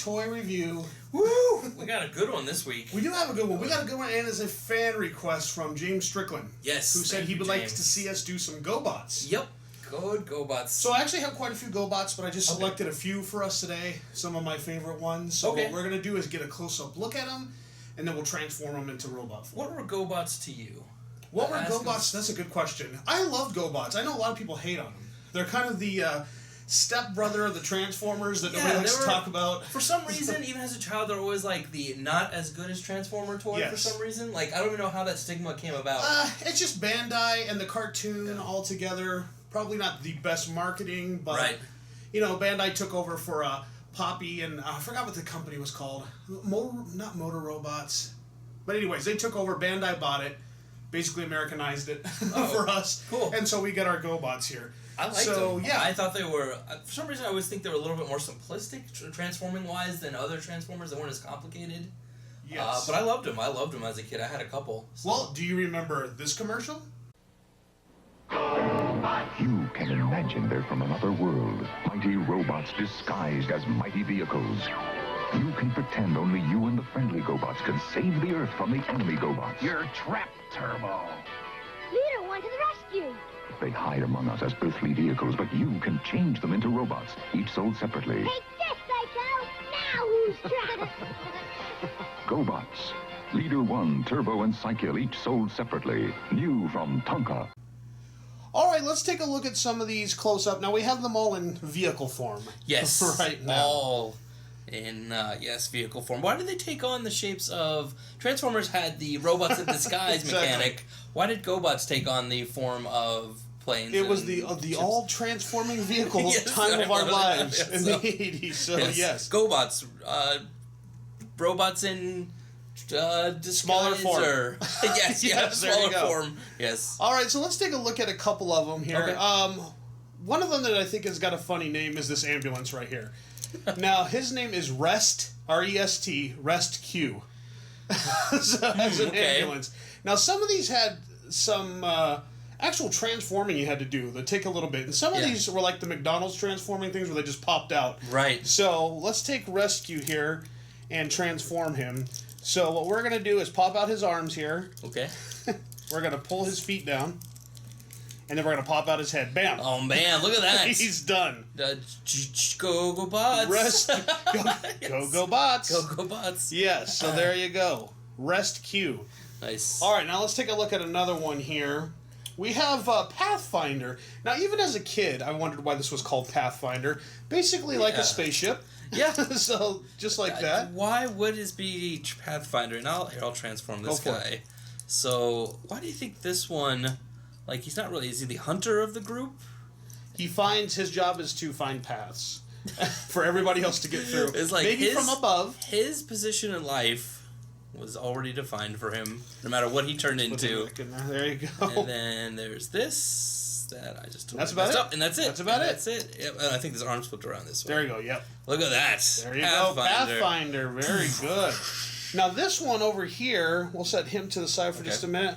toy review. Woo! We got a good one this week. We do have a good one. We got a good one, and it's a fan request from James Strickland. Yes. Who said he would like to see us do some Go Bots. Yep. Good Go Bots. So I actually have quite a few Go Bots, but I just selected a few for us today. Some of my favorite ones. So what we're going to do is get a close-up look at them, and then we'll transform them into robot form. What were Go Bots to you? What were Go Bots? That's a good question. I loved Go Bots. I know a lot of people hate on them. They're kind of the stepbrother of the Transformers that nobody likes to talk about. For some reason, even as a child, they're always like the not as good as Transformer toy for some reason. Like, I don't even know how that stigma came about. It's just Bandai and the cartoon all together. Probably not the best marketing, but, you know, Bandai took over for Poppy, and I forgot what the company was called. Not Motor Robots. But anyways, they took over, Bandai bought it, basically Americanized it for us. Cool. And so we get our Go Bots here. I liked them. Yeah. I thought they were, for some reason I always think they were a little bit more simplistic transforming-wise than other Transformers that weren't as complicated. Yes. But I loved them. I loved them as a kid. I had a couple. So. Well, do you remember this commercial? You can imagine they're from another world. Mighty robots disguised as mighty vehicles. You can pretend only you and the friendly GoBots can save the Earth from the enemy GoBots. You're trapped, Turbo. Leader, one to the rescue. They hide among us as earthly vehicles, but you can change them into robots, each sold separately. Take this, Psycho! Now who's trapped? GoBots. Leader 1, Turbo, and Psykill, each sold separately. New from Tonka. All right, let's take a look at some of these close up. Now, we have them all in vehicle form. Yes. Right now. All in, vehicle form. Why did they take on the shapes of... Transformers had the robots in disguise mechanic. Why did GoBots take on the form of planes? It was the all-transforming vehicle time of our lives in the 80s, so yes. GoBots, robots in... smaller form. Smaller form. Yes. All right, so let's take a look at a couple of them here. Okay. One of them that I think has got a funny name is this ambulance right here. Now, his name is Rest, R-E-S-T, Rest Q. So, as an ambulance. Now, some of these had some actual transforming you had to do that take a little bit. And some of these were like the McDonald's transforming things where they just popped out. Right. So, let's take Rescue here and transform him. So what we're going to do is pop out his arms here. Okay. We're going to pull his feet down. And then we're going to pop out his head. Bam. Oh, man. Look at that. He's done. Go Bots. Go Bots. Go Bots. Yes. So there you go. Rest Q. Nice. All right. Now let's take a look at another one here. We have Pathfinder. Now, even as a kid, I wondered why this was called Pathfinder. Basically like a spaceship. Yeah. So, just like that. Why would it be Pathfinder? And I'll transform this guy. So, why do you think this one, like, he's not really, is he the hunter of the group? He finds, his job is to find paths for everybody else to get through. It's like maybe from above. His position in life was already defined for him, no matter what he turned into. There you go. And then there's this. That I just that's about it. Up, and that's it. That's about it. That's it. Yep. And I think his arms flipped around this way. There you go. Yep. Look at that. There you go. Pathfinder. Very good. Now this one over here, we'll set him to the side for just a minute.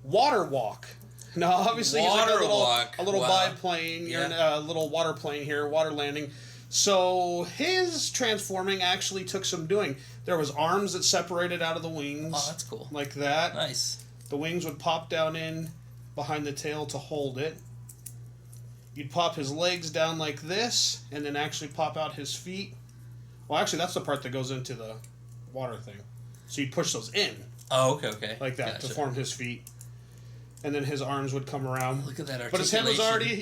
Water Walk. Now obviously he's like a little biplane. You're in a little water plane here, water landing. So his transforming actually took some doing. There was arms that separated out of the wings. Oh, that's cool. Like that. Nice. The wings would pop down in behind the tail to hold it. You'd pop his legs down like this, and then actually pop out his feet. Well, actually, that's the part that goes into the water thing. So you'd push those in. Oh, okay. Like that, to form his feet. And then his arms would come around. Look at that articulation. But his head was already,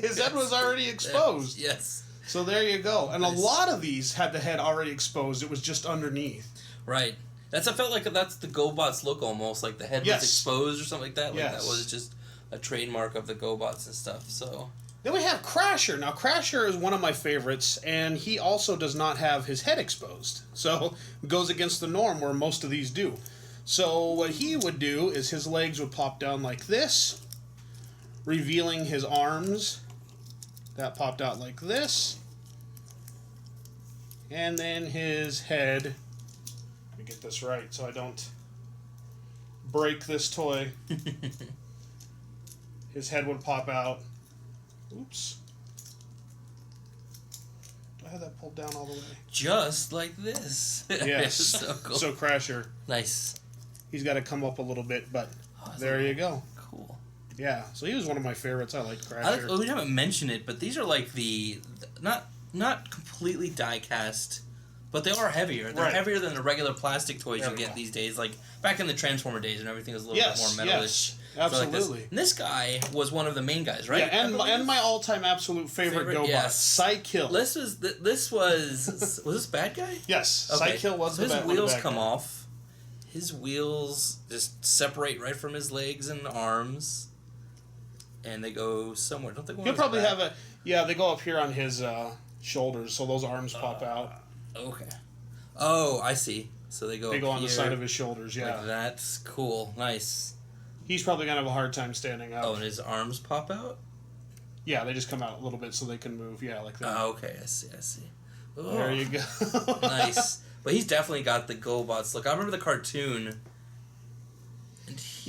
his head was already exposed. Yes. So there you go. And a lot of these had the head already exposed. It was just underneath. Right. I felt like that's the GoBots look almost, like the head was exposed or something like that. Like that was just a trademark of the GoBots and stuff. So then we have Crasher. Now Crasher is one of my favorites, and he also does not have his head exposed. So it goes against the norm where most of these do. So what he would do is his legs would pop down like this, revealing his arms. That popped out like this. And then his head. Let me get this right so I don't break this toy. His head would pop out. Oops. I had that pulled down all the way. Just like this. Yes. So cool. So Crasher. Nice. He's got to come up a little bit, but there you go. Cool. Yeah, so he was one of my favorites. I liked Crasher. We haven't mentioned it, but these are like the not completely die cast, but they are heavier. They're heavier than the regular plastic toys you get these days. Like back in the Transformer days, and everything was a little bit more metalish. Yes, absolutely. So like this guy was one of the main guys, right? Yeah, and my all-time absolute favorite GoBot, Psykill. Was this bad guy? Yes, okay. Psykill was so the bad guy. His wheels come off. His wheels just separate right from his legs and arms, and they go somewhere. Don't they go? He'll probably have a they go up here on his shoulders, so those arms pop out. Okay. Oh, I see. So they go. They go on here, the side of his shoulders. Yeah, like that's cool. Nice. He's probably gonna have a hard time standing up. Oh, and his arms pop out. Yeah, they just come out a little bit so they can move. Yeah, like that. Oh, okay. I see. Oh, there you go. Nice. But he's definitely got the GoBots look. I remember the cartoon.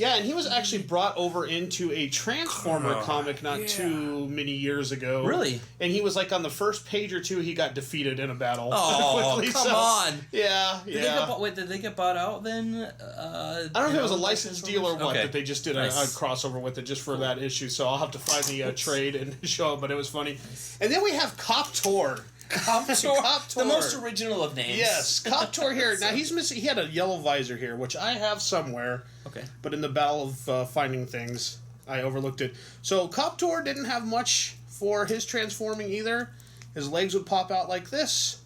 And he was actually brought over into a Transformer comic not too many years ago. Really? And he was like on the first page or two, he got defeated in a battle. Oh, quickly, come on. Yeah, Did they get bought out then? I don't know if it was a licensed deal or what, but they just did a crossover with it just for that issue. So I'll have to find the trade and show it, but it was funny. And then we have Coptor. Coptor. The most original of names. Yes, Coptor here. Now he's missing. He had a yellow visor here, which I have somewhere. Okay. But in the battle of finding things, I overlooked it. So Coptor didn't have much for his transforming either. His legs would pop out like this.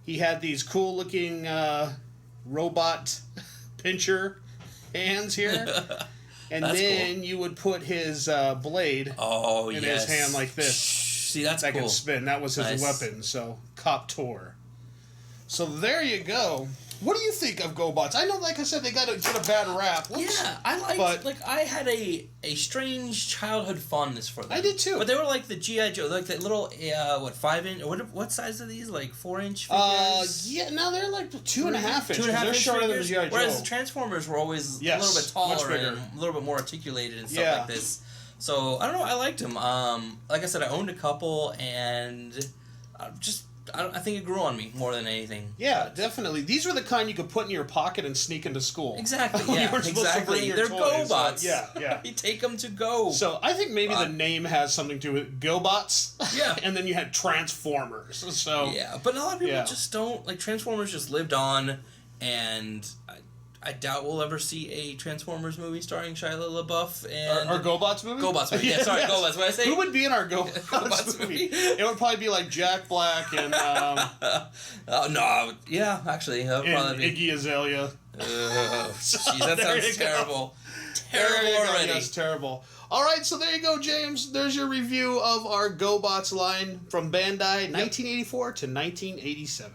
He had these cool-looking robot pincher hands here. And then cool. You would put his blade in his hand like this. See, that's that cool. Can spin. That was his weapon. So, Coptor. So there you go. What do you think of GoBots? I know, like I said, they get a bad rap. Whoops. Yeah, I I had a strange childhood fondness for them. I did too. But they were like the G.I. Joe, like that little 5-inch. What size are these? Like 4-inch figures? No, they're like 2.5 inches. 2.5 They're shorter than the G.I. Joe. Whereas the Transformers were always a little bit taller and a little bit more articulated and stuff like this. So, I don't know, I liked them. Like I said, I owned a couple, and I think it grew on me more than anything. Yeah, definitely. These were the kind you could put in your pocket and sneak into school. Exactly, yeah, exactly. They're GoBots. Yeah. You take them to go. So, I think maybe the name has something to do with GoBots. Yeah. And then you had Transformers. So yeah, but a lot of people just don't, like, Transformers just lived on, and I doubt we'll ever see a Transformers movie starring Shia LaBeouf and... Our GoBots movie? GoBots movie, yeah, sorry, GoBots. What did I say? Who would be in our GoBots movie? It would probably be like Jack Black and... no, yeah, actually, that would probably be... Iggy Azalea. Jeez, that sounds terrible. Terrible already. Yes, terrible. All right, so there you go, James. There's your review of our GoBots line from Bandai, 1984 to 1987.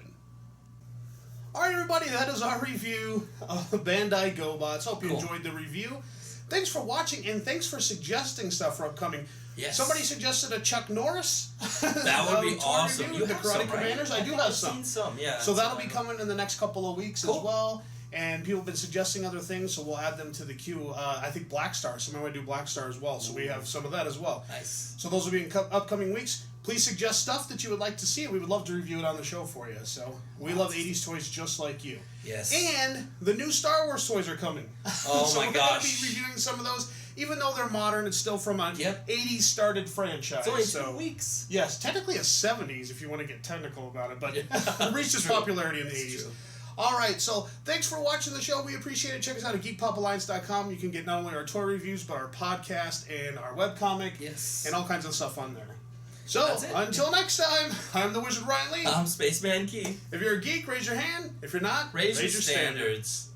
All right, everybody, that is our review of Bandai Go Bots. Hope you enjoyed the review. Thanks for watching, and thanks for suggesting stuff for upcoming. Yes. Somebody suggested a Chuck Norris. That would be awesome. Review, the Karate Commanders. I do have some. I've seen some, yeah. So that'll be coming in the next couple of weeks as well. And people have been suggesting other things, so we'll add them to the queue. I think Black Star. Somebody might do Black Star as well, so we have some of that as well. Nice. So those will be in upcoming weeks. Please suggest stuff that you would like to see. We would love to review it on the show for you. So we love 80s toys just like you. Yes. And the new Star Wars toys are coming. Oh so my we're gosh. going to be reviewing some of those. Even though they're modern, it's still from an 80s started franchise. It's only 2 weeks. Yes, technically a 70s if you want to get technical about it. But it reached its popularity in the 80s. True. All right, so thanks for watching the show. We appreciate it. Check us out at GeekPopAlliance.com. You can get not only our toy reviews, but our podcast and our webcomic. Yes. And all kinds of stuff on there. So, until next time, I'm the Wizard Ryan Lee. I'm Spaceman Keith. If you're a geek, raise your hand. If you're not, raise your standards.